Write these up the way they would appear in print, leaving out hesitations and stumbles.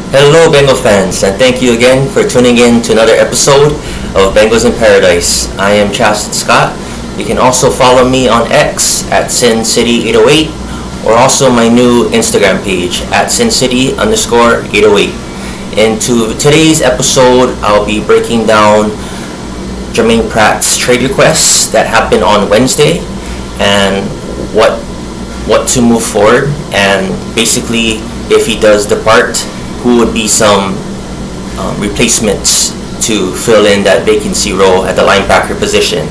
Hello, Bengal fans, and thank you again for tuning in to another episode of Bengals in Paradise. I am Chaston Scott. You can also follow me on X at SinCity808 or also my new Instagram page at SinCity_808. In today's episode, I'll be breaking down Germaine Pratt's trade requests that happened on Wednesday and what to move forward, and basically if he does depart, who would be some replacements to fill in that vacancy role at the linebacker position.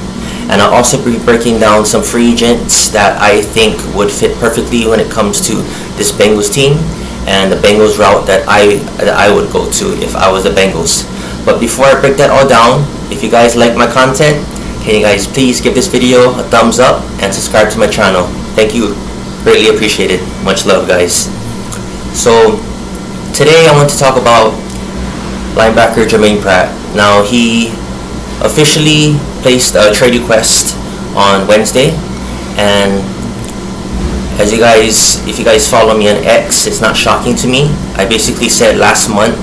And I'll also be breaking down some free agents that I think would fit perfectly when it comes to this Bengals team and the Bengals route that I would go to if I was the Bengals. But before I break that all down, if you guys like my content, can you guys please give this video a thumbs up and subscribe to my channel. Thank you, greatly appreciated. Much love, guys. So today I want to talk about linebacker Germaine Pratt. Now, he officially placed a trade request on Wednesday, and if you guys follow me on X, it's not shocking to me. I basically said last month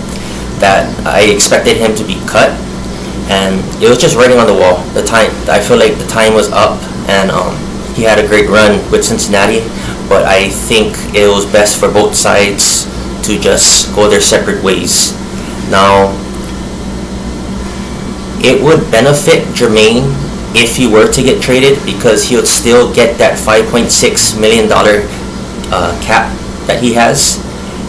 that I expected him to be cut, and it was just writing on the wall. I feel like the time was up, and he had a great run with Cincinnati, but I think it was best for both sides to just go their separate ways. Now, it would benefit Germaine if he were to get traded, because he would still get that $5.6 million cap that he has.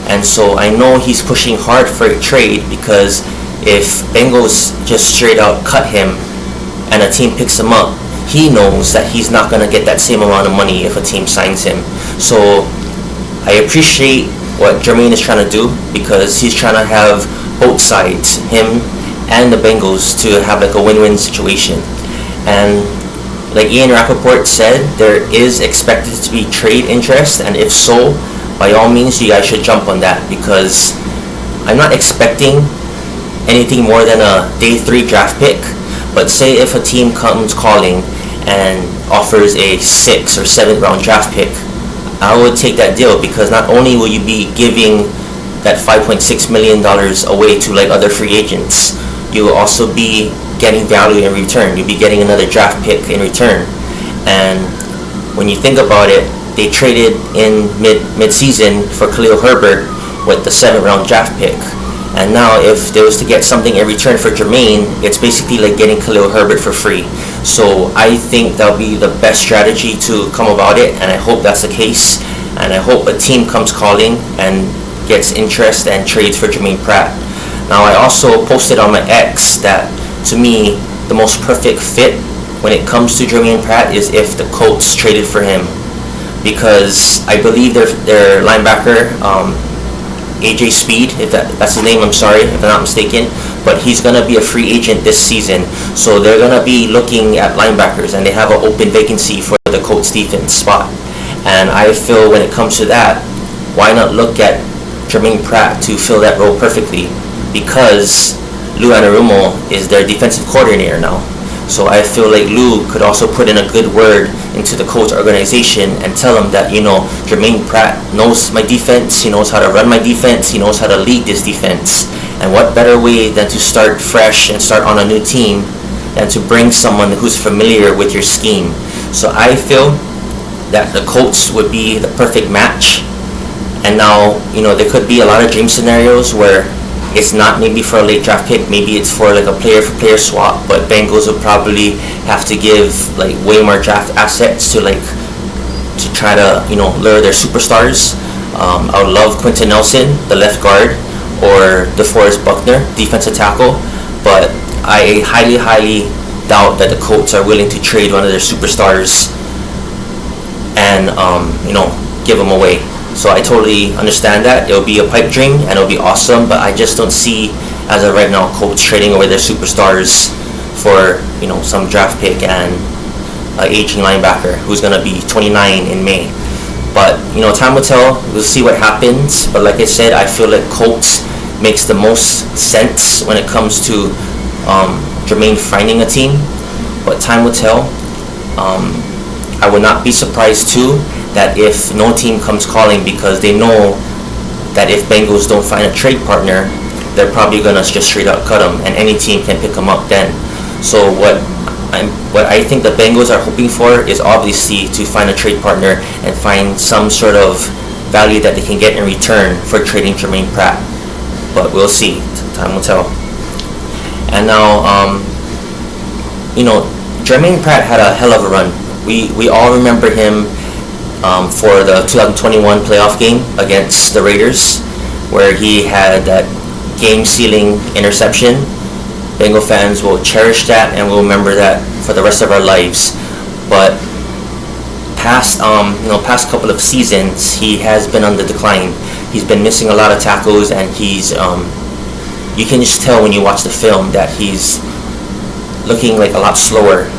And so I know he's pushing hard for a trade, because if Bengals just straight out cut him and a team picks him up, he knows that he's not going to get that same amount of money if a team signs him. So I appreciate what Germaine is trying to do, because he's trying to have both sides, him and the Bengals, to have like a win-win situation. And like Ian Rappaport said, there is expected to be trade interest, and if so, by all means you guys should jump on that, because I'm not expecting anything more than a day 3 draft pick. But say if a team comes calling and offers a 6th or 7th round draft pick, I would take that deal, because not only will you be giving that $5.6 million away to like other free agents, you will also be getting value in return. You'll be getting another draft pick in return. And when you think about it, they traded in mid-season for Khalil Herbert with the 7th round draft pick. And now if there was to get something in return for Germaine, it's basically like getting Khalil Herbert for free. So I think that'll be the best strategy to come about it, and I hope that's the case. And I hope a team comes calling and gets interest and trades for Germaine Pratt. Now, I also posted on my X that, to me, the most perfect fit when it comes to Germaine Pratt is if the Colts traded for him, because I believe their linebacker, AJ Speed, if that's his name, I'm sorry if I'm not mistaken, but he's going to be a free agent this season. So they're going to be looking at linebackers, and they have an open vacancy for the Colts defense spot. And I feel when it comes to that, why not look at Germaine Pratt to fill that role perfectly, because Lou Anarumo is their defensive coordinator now. So I feel like Lou could also put in a good word into the Colts organization and tell them that, Germaine Pratt knows my defense, he knows how to run my defense, he knows how to lead this defense. And what better way than to start fresh and start on a new team than to bring someone who's familiar with your scheme. So I feel that the Colts would be the perfect match. And now, there could be a lot of dream scenarios where it's not maybe for a late draft pick, maybe it's for like a player-for-player swap, but Bengals would probably have to give like way more draft assets to try to lure their superstars. I would love Quentin Nelson, the left guard, or DeForest Buckner, defensive tackle, but I highly doubt that the Colts are willing to trade one of their superstars and give them away. So I totally understand that. It'll be a pipe dream and it'll be awesome, but I just don't see, as of right now, Colts trading away their superstars for some draft pick and an aging linebacker who's gonna be 29 in May. But time will tell. We'll see what happens. But like I said, I feel like Colts makes the most sense when it comes to Germaine finding a team. But time will tell. I would not be surprised too that if no team comes calling, because they know that if Bengals don't find a trade partner, they're probably gonna just straight up cut him, and any team can pick him up then. So what I think the Bengals are hoping for is obviously to find a trade partner and find some sort of value that they can get in return for trading Germaine Pratt. But we'll see. Time will tell. And now, Germaine Pratt had a hell of a run. We all remember him for the 2021 playoff game against the Raiders, where he had that game-sealing interception. Bengal fans will cherish that and will remember that for the rest of our lives. But past couple of seasons, he has been on the decline. He's been missing a lot of tackles, and he's you can just tell when you watch the film that he's looking like a lot slower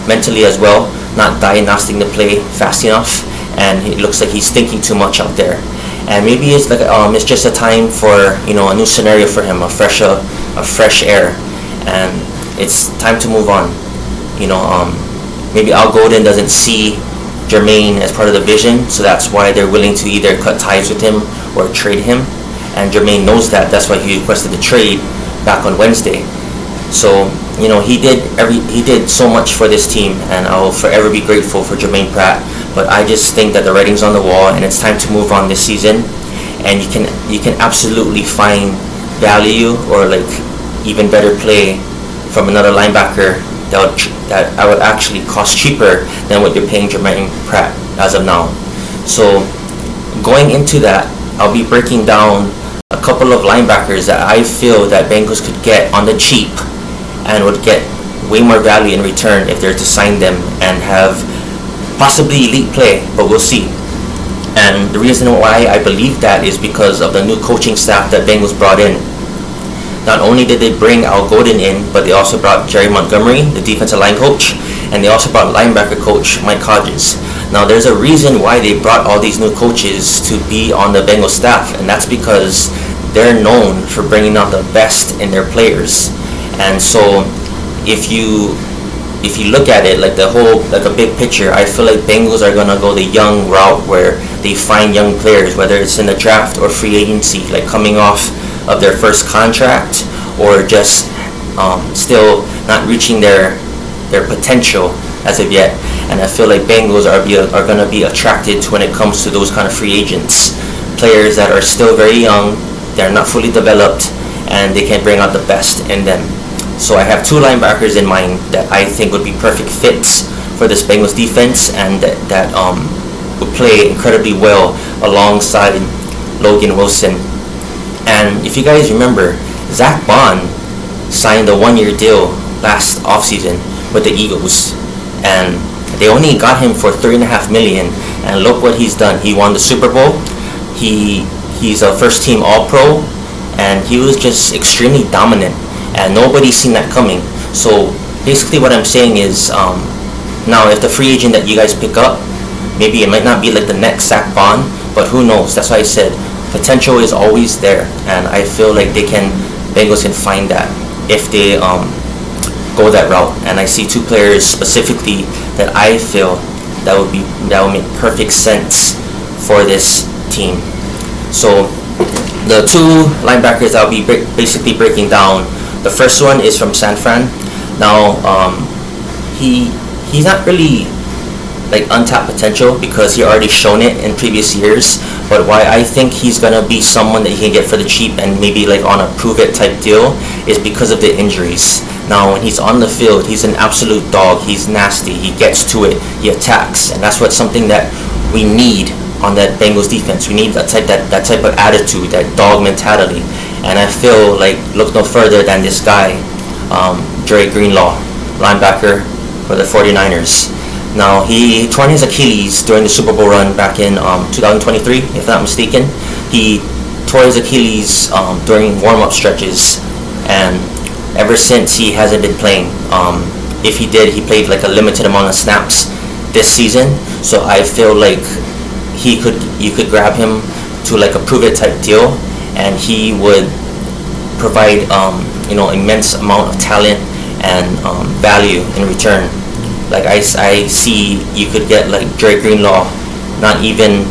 mentally as well, not diagnosing the play fast enough, and it looks like he's thinking too much out there. And maybe it's like it's just a time for a new scenario for him, a fresh air, and it's time to move on. Maybe Al Golden doesn't see Germaine as part of the vision, so that's why they're willing to either cut ties with him or trade him. And Germaine knows that. That's why he requested the trade back on Wednesday. So he did so much for this team, and I'll forever be grateful for Germaine Pratt. But I just think that the writing's on the wall, and it's time to move on this season. And you can absolutely find value or like even better play from another linebacker that I would actually cost cheaper than what you're paying Germaine Pratt as of now. So going into that, I'll be breaking down a couple of linebackers that I feel that Bengals could get on the cheap and would get way more value in return if they're to sign them and have possibly elite play, but we'll see. And the reason why I believe that is because of the new coaching staff that Bengals brought in. Not only did they bring Al Golden in, but they also brought Jerry Montgomery, the defensive line coach, and they also brought linebacker coach Mike Hodges. Now there's a reason why they brought all these new coaches to be on the Bengals staff, and that's because they're known for bringing out the best in their players. And so if you look at it like a big picture, I feel like Bengals are gonna go the young route where they find young players, whether it's in the draft or free agency, like coming off of their first contract or just still not reaching their potential as of yet. And I feel like Bengals are gonna be attracted to when it comes to those kind of free agents, players that are still very young, they're not fully developed, and they can bring out the best in them. So I have two linebackers in mind that I think would be perfect fits for this Bengals defense, and that would play incredibly well alongside Logan Wilson. And if you guys remember, Zach Bond signed a 1-year deal last offseason with the Eagles, and they only got him for $3.5 million. And look what he's done. He won the Super Bowl. He's a first-team All-Pro, and he was just extremely dominant. And nobody's seen that coming. So basically what I'm saying is, now if the free agent that you guys pick up, maybe it might not be like the next Zach Bond, but who knows? That's why I said potential is always there, and I feel like Bengals can find that if they go that route. And I see two players specifically that I feel that would make perfect sense for this team. So the two linebackers I'll be basically breaking down. The first one is from San Fran. Now, he's not really like untapped potential because he already shown it in previous years. But why I think he's gonna be someone that you can get for the cheap and maybe like on a prove it type deal is because of the injuries. Now, when he's on the field, he's an absolute dog. He's nasty. He gets to it. He attacks, and that's something that we need on that Bengals defense. We need that type of attitude, that dog mentality. And I feel like look no further than this guy, Dre Greenlaw, linebacker for the 49ers. Now, he torn his Achilles during the Super Bowl run back in 2023, if not mistaken. He tore his Achilles during warm-up stretches, and ever since he hasn't been playing. If he did, he played like a limited amount of snaps this season. So I feel like you could grab him to like a prove it type deal, and he would provide immense amount of talent and value in return. Like I see you could get like Dre Greenlaw not even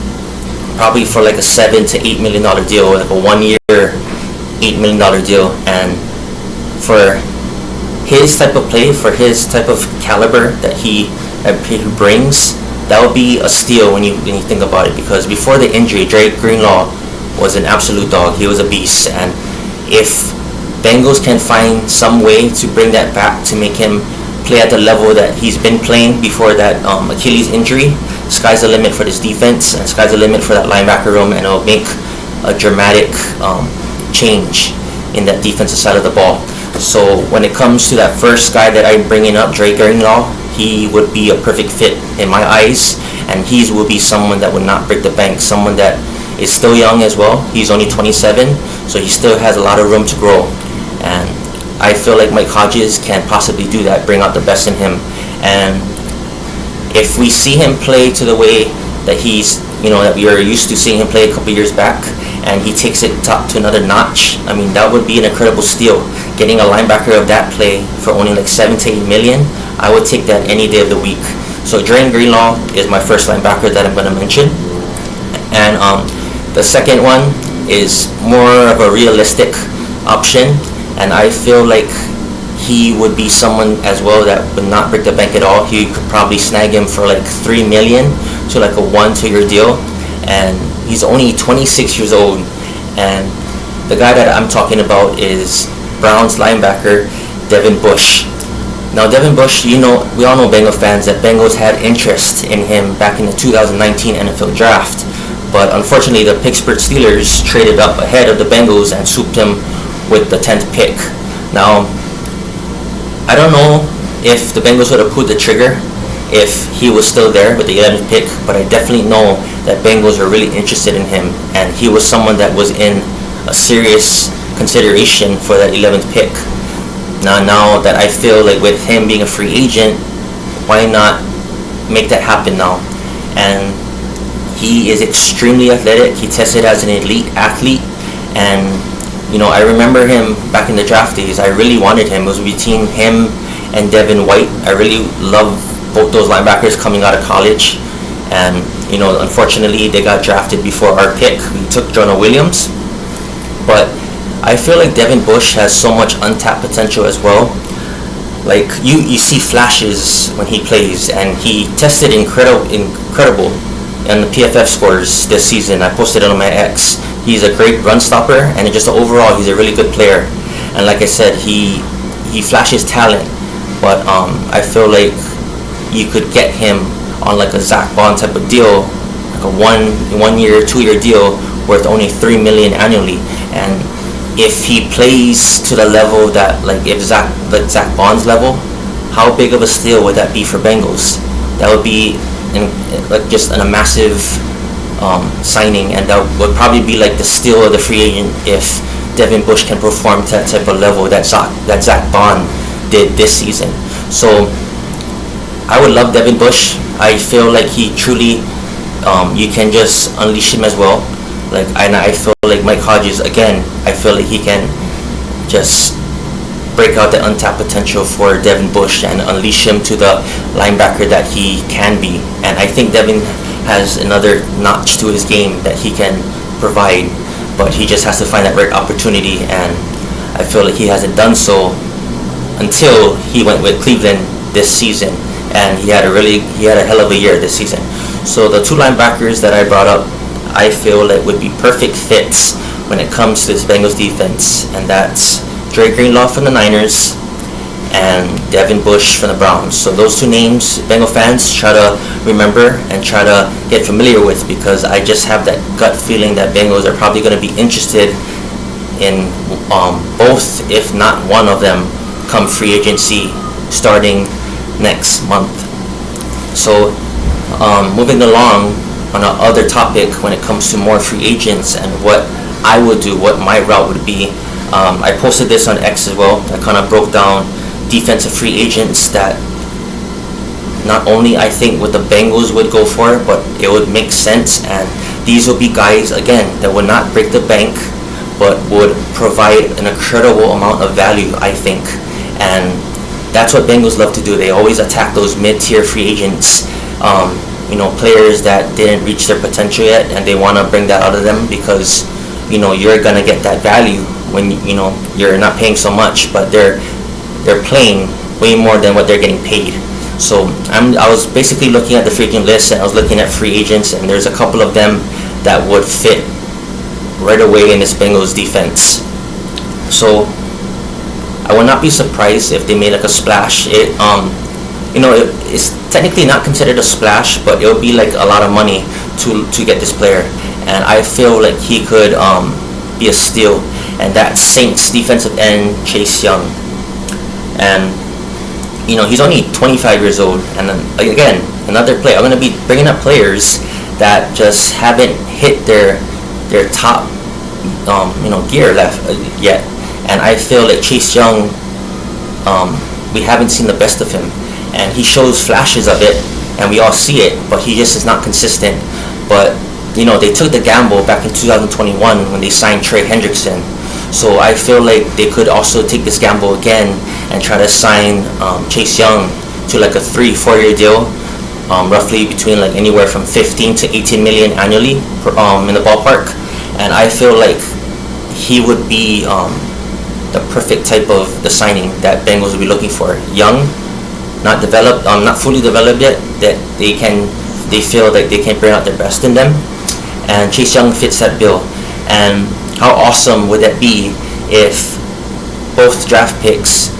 probably for like a $7 to $8 million deal, like a 1 year $8 million deal. And for his type of play, for his type of caliber that he brings, that would be a steal when you think about it. Because before the injury, Drake Greenlaw was an absolute dog. He was a beast. And if Bengals can find some way to bring that back, to make him play at the level that he's been playing before that Achilles injury, sky's the limit for this defense, and sky's the limit for that linebacker room, and it'll make a dramatic change in that defensive side of the ball. So when it comes to that first guy that I'm bringing up, Drake Greenlaw, he would be a perfect fit in my eyes, and he will be someone that would not break the bank, someone that is still young as well. He's only 27, so he still has a lot of room to grow. And I feel like Mike Hodges can possibly do that, bring out the best in him. And if we see him play to the way that that we are used to seeing him play a couple years back, and he takes it top to another notch, I mean, that would be an incredible steal. Getting a linebacker of that play for only like $7 to $8 million, I would take that any day of the week. So Drake Greenlaw is my first linebacker that I'm going to mention. And the second one is more of a realistic option, and I feel like he would be someone as well that would not break the bank at all. He could probably snag him for like $3 million to like a 1-2 year deal, and he's only 26 years old. And the guy that I'm talking about is Browns linebacker Devin Bush. Now Devin Bush, we all know Bengal fans that Bengals had interest in him back in the 2019 NFL draft, but unfortunately the Pittsburgh Steelers traded up ahead of the Bengals and swooped him with the 10th pick. Now, I don't know if the Bengals would have pulled the trigger if he was still there with the 11th pick, but I definitely know that Bengals are really interested in him, and he was someone that was in a serious consideration for that 11th pick. Now that I feel like with him being a free agent, why not make that happen now? And he is extremely athletic. He tested as an elite athlete, and I remember him back in the draft days. I really wanted him. It was between him and Devin White. I really love both those linebackers coming out of college. And, unfortunately, they got drafted before our pick. We took Jonah Williams. But I feel like Devin Bush has so much untapped potential as well. Like, you see flashes when he plays, and he tested incredible in the PFF scores this season. I posted it on my X. He's a great run stopper, and just overall, he's a really good player. And like I said, he flashes talent, but I feel like you could get him on like a Zach Bond type of deal, like a 1 year, 2 year deal worth only $3 million annually. And if he plays to the level that, like Zach Bond's level, how big of a steal would that be for Bengals? That would be just a massive signing, and that would probably be like the steal of the free agent if Devin Bush can perform to that type of level that Zach Bond did this season. So I would love Devin Bush. I feel like he truly, you can just unleash him as well. And I feel like Mike Hodges, again, I feel like he can just break out the untapped potential for Devin Bush and unleash him to the linebacker that he can be. And I think Devin has another notch to his game that he can provide, but he just has to find that right opportunity, and I feel like he hasn't done so until he went with Cleveland this season, and he had a hell of a year this season. So the two linebackers that I brought up, I feel like would be perfect fits when it comes to this Bengals defense, and that's Drake Greenlaw from the Niners and Devin Bush from the Browns. So those two names, Bengal fans, try to remember and try to get familiar with, because I just have that gut feeling that Bengals are probably going to be interested in both, if not one of them, come free agency starting next month. So moving along on another topic when it comes to more free agents and what I would do, what my route would be. I posted this on X as well. I kind of broke down defensive free agents that not only I think what the Bengals would go for, but it would make sense, and these will be guys, again, that would not break the bank, but would provide an incredible amount of value, I think. And that's what Bengals love to do. They always attack those mid-tier free agents. players that didn't reach their potential yet, and they want to bring that out of them, because you're gonna get that value when you're not paying so much, but they're playing way more than what they're getting paid. So I was basically looking at the free agent list, and I was looking at free agents, and there's a couple of them that would fit right away in this Bengals defense. So I would not be surprised if they made like a splash. It's technically not considered a splash, but it would be like a lot of money to get this player, and I feel like he could be a steal. And that's Saints defensive end Chase Young, and he's only 25 years old. And then, again, another player. I'm going to be bringing up players that just haven't hit their top gear left yet. And I feel like Chase Young, we haven't seen the best of him, and he shows flashes of it, and we all see it, but he just is not consistent. But they took the gamble back in 2021 when they signed Trey Hendrickson. So I feel like they could also take this gamble again and try to sign Chase Young to like a 3-4 year deal, roughly between like anywhere from 15 to 18 million annually in the ballpark. And I feel like he would be the perfect type of the signing that Bengals would be looking for. Young, not developed, not fully developed yet, that they feel like they can bring out their best in them, and Chase Young fits that bill. And how awesome would that be if both draft picks,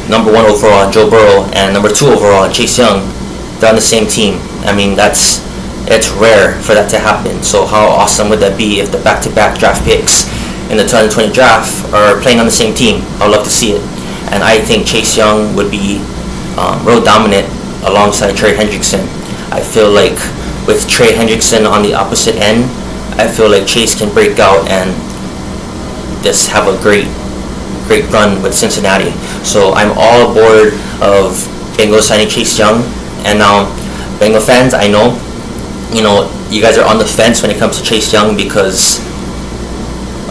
number 1 overall Joe Burrow and number 2 overall Chase Young, they're on the same team? I mean, it's rare for that to happen. So how awesome would that be if the back-to-back draft picks in the 2020 draft are playing on the same team? I'd love to see it. And I think Chase Young would be real dominant alongside Trey Hendrickson. I feel like with Trey Hendrickson on the opposite end, I feel like Chase can break out and just have a great run with Cincinnati. So I'm all aboard of Bengals signing Chase Young. And now, Bengal fans, I know, you guys are on the fence when it comes to Chase Young, because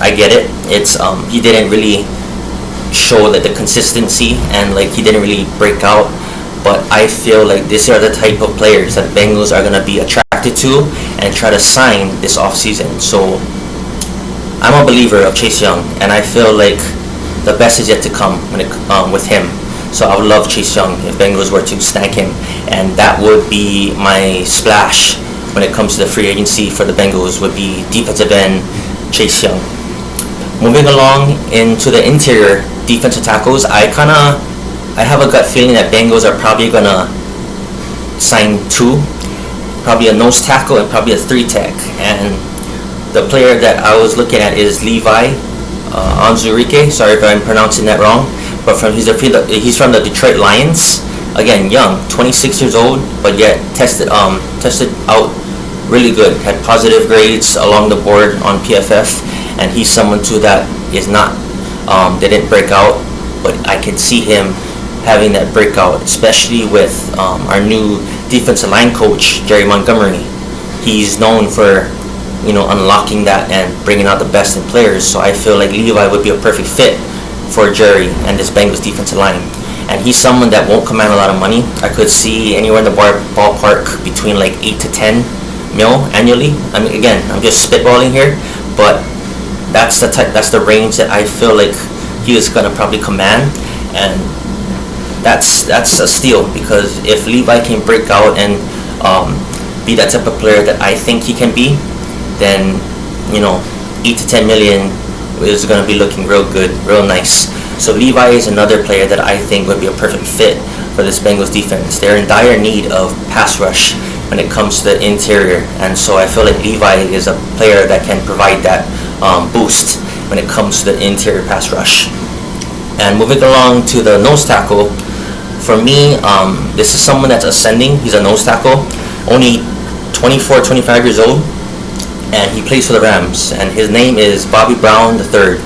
I get it. It's he didn't really show like the consistency, and like he didn't really break out. But I feel like these are the type of players that Bengals are gonna be attracted to and try to sign this offseason. So I'm a believer of Chase Young, and I feel like the best is yet to come with him. So I would love Chase Young if Bengals were to snag him, and that would be my splash when it comes to the free agency for the Bengals, would be defensive end Chase Young. Moving along into the interior defensive tackles, I have a gut feeling that Bengals are probably gonna sign 2, probably a nose tackle and probably a 3-tech. And the player that I was looking at is Levi Onwuzurike. Sorry if I'm pronouncing that wrong, but he's from the Detroit Lions. Again, young, 26 years old, but yet tested out really good. Had positive grades along the board on PFF, and he's someone too that is not didn't break out, but I can see him having that breakout, especially with our new defensive line coach, Jerry Montgomery. He's known for unlocking that and bringing out the best in players. So I feel like Levi would be a perfect fit for Jerry and this Bengals defensive line. And he's someone that won't command a lot of money. I could see anywhere in the ballpark between like 8 to 10 mil annually. I mean, again, I'm just spitballing here, but that's the range that I feel like he is gonna probably command. And that's a steal, because if Levi can break out and be that type of player that I think he can be, then 8 to 10 million is going to be looking real good, real nice. So Levi is another player that I think would be a perfect fit for this Bengals defense. They're in dire need of pass rush when it comes to the interior, and so I feel like Levi is a player that can provide that boost when it comes to the interior pass rush. And moving along to the nose tackle, for me, this is someone that's ascending. He's a nose tackle, only 24, 25 years old, and he plays for the Rams, and his name is Bobby Brown III.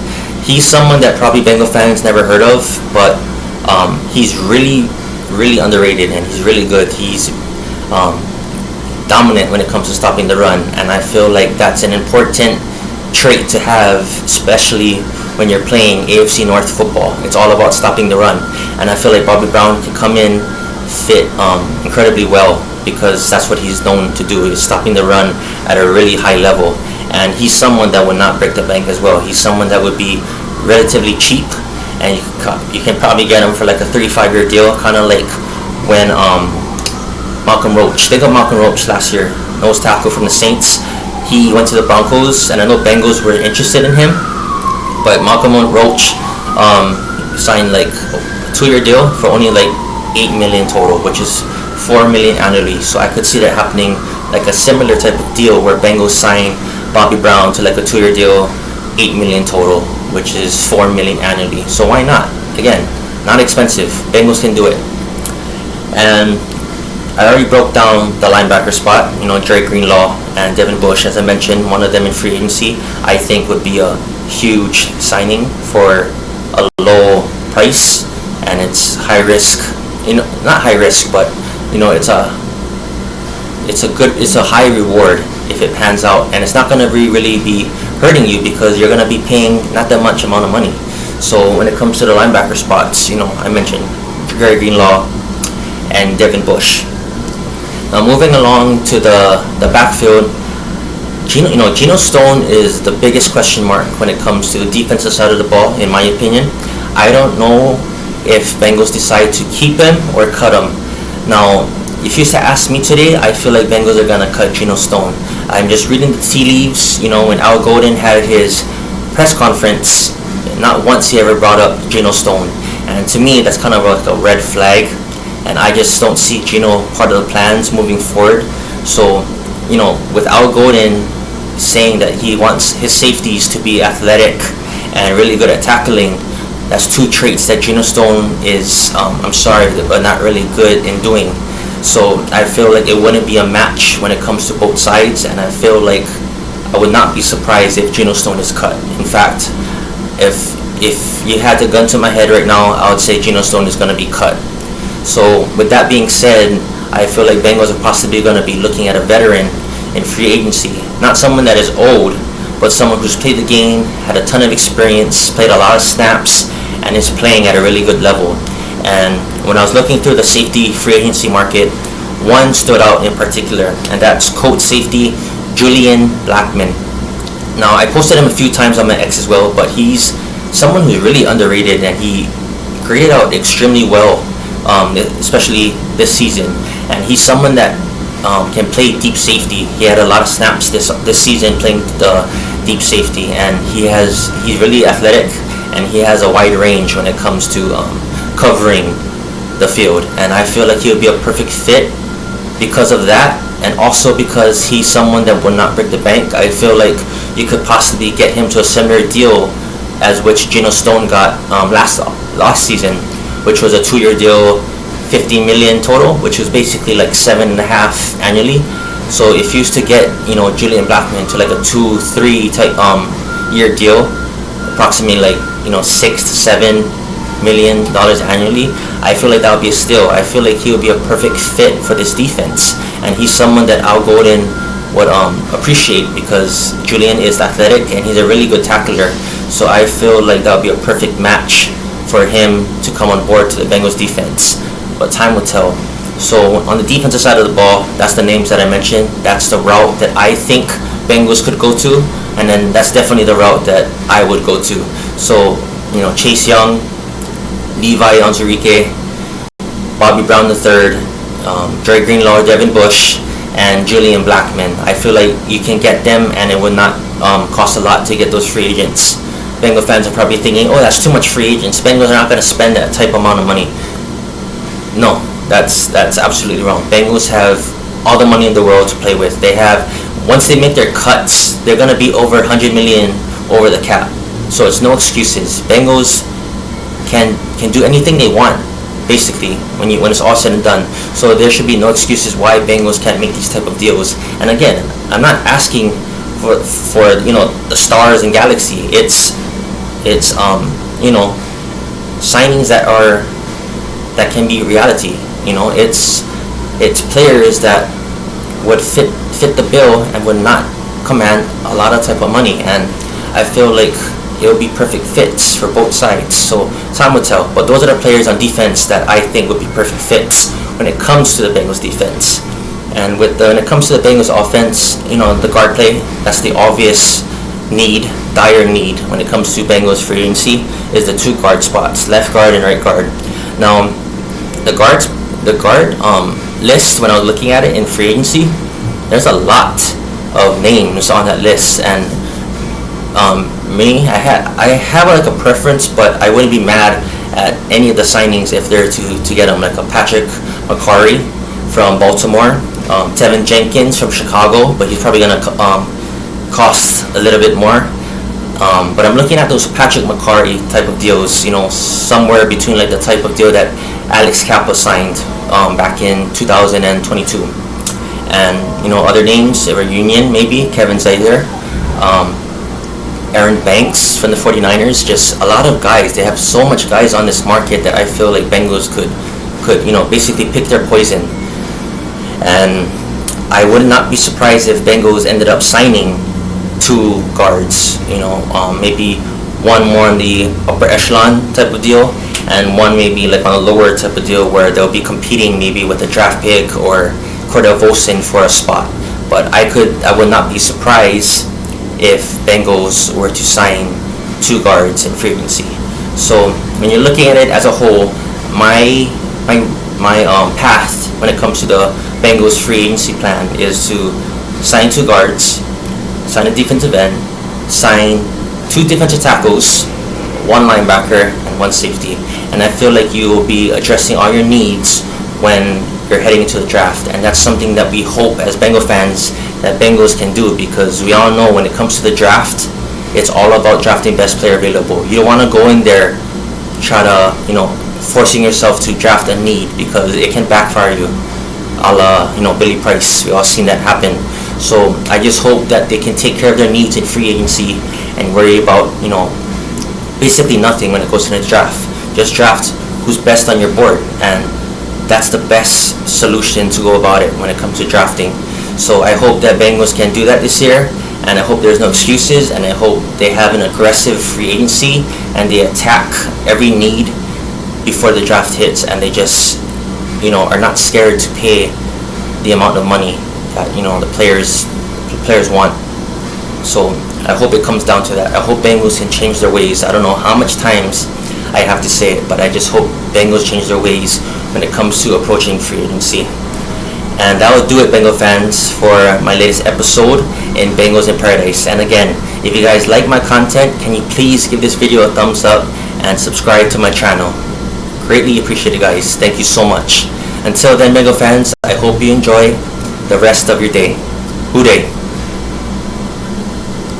He's someone that probably Bengal fans never heard of, but he's really, really underrated, and he's really good. He's dominant when it comes to stopping the run, and I feel like that's an important trait to have, especially when you're playing AFC North football. It's all about stopping the run, and I feel like Bobby Brown can come in, fit incredibly well because that's what he's known to do, is stopping the run at a really high level. And he's someone that would not break the bank as well. He's someone that would be relatively cheap, and you can probably get him for like a 35-year deal, kind of like when Malcolm Roach. Think of Malcolm Roach last year, nose tackle from the Saints. He went to the Broncos, and I know Bengals were interested in him, but Malcolm Roach signed like a 2-year deal for only like $8 million total, which is $4 million annually. So I could see that happening, like a similar type of deal where Bengals sign Bobby Brown to like a 2-year deal, $8 million total, which is $4 million annually. So why not? Again, not expensive. Bengals can do it. And I already broke down the linebacker spot. You know, Jerry Greenlaw and Devin Bush, as I mentioned, one of them in free agency, I think would be a huge signing for a low price, and it's high risk. You know, not high risk, but you know, it's a high reward if it pans out, and it's not going to really be hurting you because you're going to be paying not that much amount of money. So when it comes to the linebacker spots, you know, I mentioned Jerry Greenlaw and Devin Bush. Now moving along to the backfield, Geno Stone is the biggest question mark when it comes to the defensive side of the ball, in my opinion. I don't know if Bengals decide to keep him or cut him. Now, if you ask me today, I feel like Bengals are gonna cut Geno Stone. I'm just reading the tea leaves. You know, when Al Golden had his press conference, not once he ever brought up Geno Stone, and to me that's kind of like a red flag. And I just don't see Geno part of the plans moving forward. So, you know, with Al Golden saying that he wants his safeties to be athletic and really good at tackling, that's two traits that Geno Stone is, I'm sorry, but not really good in doing. So I feel like it wouldn't be a match when it comes to both sides, and I feel like I would not be surprised if Geno Stone is cut. In fact, if you had the gun to my head right now, I would say Geno Stone is going to be cut. So with that being said, I feel like Bengals are possibly going to be looking at a veteran in free agency. Not someone that is old, but someone who's played the game, had a ton of experience, played a lot of snaps, and is playing at a really good level. And when I was looking through the safety free agency market, one stood out in particular, and that's Colts safety Julian Blackmon. Now, I posted him a few times on my X as well, but he's someone who's really underrated, and he graded out extremely well, especially this season. And he's someone that can play deep safety. He had a lot of snaps this season playing the deep safety, and he's really athletic, and he has a wide range when it comes to covering the field. And I feel like he would be a perfect fit because of that, and also because he's someone that will not break the bank. I feel like you could possibly get him to a similar deal as which Geno Stone got last season, which was a 2-year deal, $50 million total, which was basically like $7.5 annually. So if you used to get, you know, Julian Blackmon to like a 2-3 type year deal, approximately like, you know, $6-7 million annually, I feel like that would be a steal. I feel like he would be a perfect fit for this defense, and he's someone that Al Golden would appreciate because Julian is athletic and he's a really good tackler. So I feel like that would be a perfect match for him to come on board to the Bengals defense. But time will tell. So on the defensive side of the ball, that's the names that I mentioned. That's the route that I think Bengals could go to, and then that's definitely the route that I would go to. So, you know, Chase Young, Levi Onwuzurike, Bobby Brown III, Jerry Greenlaw, Devin Bush, and Julian Blackmon. I feel like you can get them, and it would not cost a lot to get those free agents. Bengal fans are probably thinking, oh, that's too much free agents. Bengals are not going to spend that type amount of money. No, that's absolutely wrong. Bengals have all the money in the world to play with. They have, once they make their cuts, they're going to be over $100 million over the cap. So it's no excuses. Bengals can do anything they want, basically, when it's all said and done. So there should be no excuses why Bengals can't make these type of deals. And again, I'm not asking for you know, the stars and galaxy. It's you know, signings that can be reality. You know, it's players that would fit the bill and would not command a lot of type of money, and I feel like it will be perfect fits for both sides. So time will tell, but those are the players on defense that I think would be perfect fits when it comes to the Bengals defense. And when it comes to the Bengals offense, the guard play, that's the obvious need, dire need when it comes to Bengals free agency, is the 2 guard spots, left guard and right guard. Now, the guard list, when I was looking at it in free agency, there's a lot of names on that list, and I have like a preference, but I wouldn't be mad at any of the signings if they're to get them, like a Patrick McCarry from Baltimore, Tevin Jenkins from Chicago, but he's probably gonna cost a little bit more. But I'm looking at those Patrick McCarry type of deals, somewhere between like the type of deal that Alex Kappa signed back in 2022. And other names, a reunion maybe, Kevin Zaire, Aaron Banks from the 49ers, just a lot of guys. They have so much guys on this market that I feel like Bengals could basically pick their poison. And I would not be surprised if Bengals ended up signing 2 guards, maybe one more on the upper echelon type of deal, and one maybe like on a lower type of deal where they'll be competing maybe with a draft pick or Cordell Volson for a spot. But I would not be surprised if Bengals were to sign 2 guards in free agency. So when you're looking at it as a whole, my path when it comes to the Bengals free agency plan is to sign 2 guards, sign a defensive end, sign 2 defensive tackles, 1 linebacker, and 1 safety. And I feel like you will be addressing all your needs when you're heading into the draft, and that's something that we hope as Bengal fans that Bengals can do, because we all know when it comes to the draft, it's all about drafting best player available. You don't want to go in there try to forcing yourself to draft a need, because it can backfire you, a la Billy Price. We all seen that happen. So I just hope that they can take care of their needs in free agency and worry about basically nothing when it goes to the draft. Just draft who's best on your board, and that's the best solution to go about it when it comes to drafting. So I hope that Bengals can do that this year, and I hope there's no excuses, and I hope they have an aggressive free agency and they attack every need before the draft hits, and they just are not scared to pay the amount of money that the players want. So I hope it comes down to that. I hope Bengals can change their ways. I don't know how much times I have to say it, but I just hope Bengals change their ways when it comes to approaching free agency. And that will do it, Bengal fans, for my latest episode in Bengals in Paradise. And again, if you guys like my content, can you please give this video a thumbs up and subscribe to my channel? Greatly appreciate it, guys. Thank you so much. Until then, Bengal fans, I hope you enjoy the rest of your day. Good day.